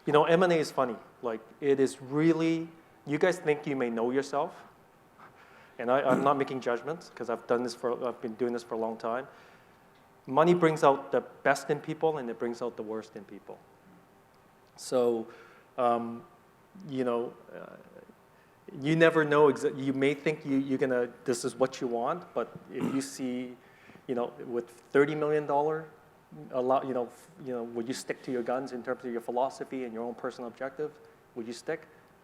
You know, M&A is funny. Like, it is really, you guys think you may know yourself, and I'm not making judgments because I've been doing this for a long time. Money brings out the best in people, and it brings out the worst in people. So, you know, you never know. You may think this is what you want, but if you see, you know, with $30 million, would you stick to your guns in terms of your philosophy and your own personal objective? Would you stick?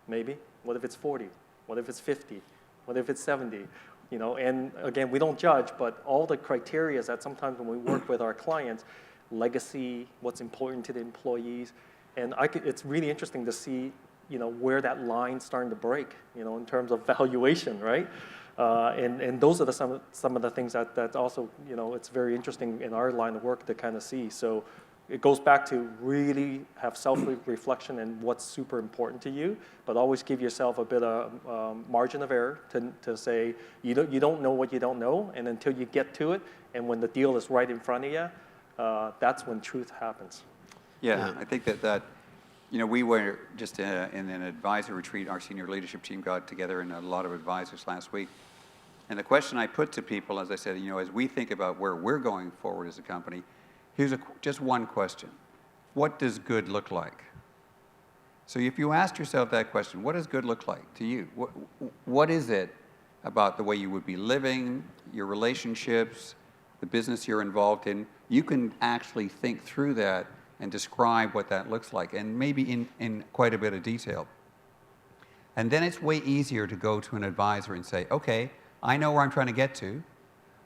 Maybe. What if it's 40? What if it's 50? What if it's 70? You know, and again, we don't judge, but all the criteria that sometimes when we work with our clients, legacy, what's important to the employees, and it's really interesting to see, you know, where that line's starting to break, you know, in terms of valuation, right? And those are some of the things that also, you know, it's very interesting in our line of work to kind of see. So it goes back to really have self-reflection and what's super important to you, but always give yourself a bit of margin of error to say you don't know what you don't know, and until you get to it, and when the deal is right in front of you, that's when truth happens. Yeah, I think that you know, we were just in an advisor retreat. Our senior leadership team got together and a lot of advisors last week. And the question I put to people, as I said, you know, as we think about where we're going forward as a company, here's just one question. What does good look like? So if you asked yourself that question, what does good look like to you? What is it about the way you would be living, your relationships, the business you're involved in? You can actually think through that and describe what that looks like, and maybe in quite a bit of detail. And then it's way easier to go to an advisor and say, okay, I know where I'm trying to get to,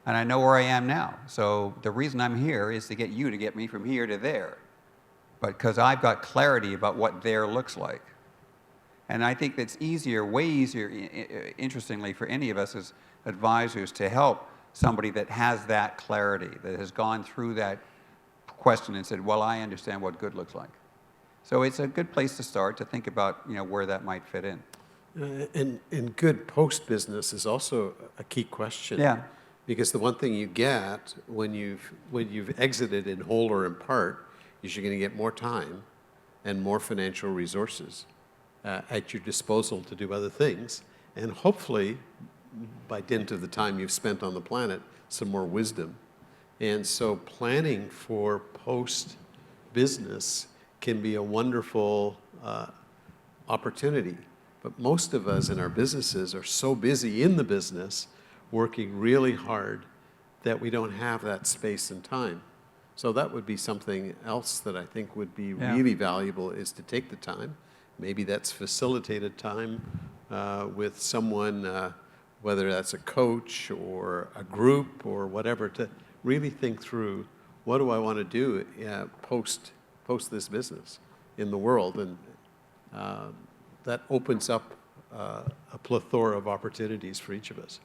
and I know where I am now. So the reason I'm here is to get you to get me from here to there, but because I've got clarity about what there looks like. And I think that's easier, way easier, interestingly, for any of us as advisors to help somebody that has that clarity, that has gone through that question and said, well, I understand what good looks like. So it's a good place to start to think about, you know, where that might fit in. And good post-business is also a key question. Yeah. Because the one thing you get when you've exited in whole or in part is you're going to get more time and more financial resources at your disposal to do other things. And hopefully, by dint of the time you've spent on the planet, some more wisdom. And so planning for post-business can be a wonderful opportunity. But most of us in our businesses are so busy in the business, working really hard, that we don't have that space and time. So that would be something else that I think would be really valuable, is to take the time. Maybe that's facilitated time with someone, whether that's a coach or a group or whatever, to really think through, what do I want to do post this business in the world? And that opens up a plethora of opportunities for each of us.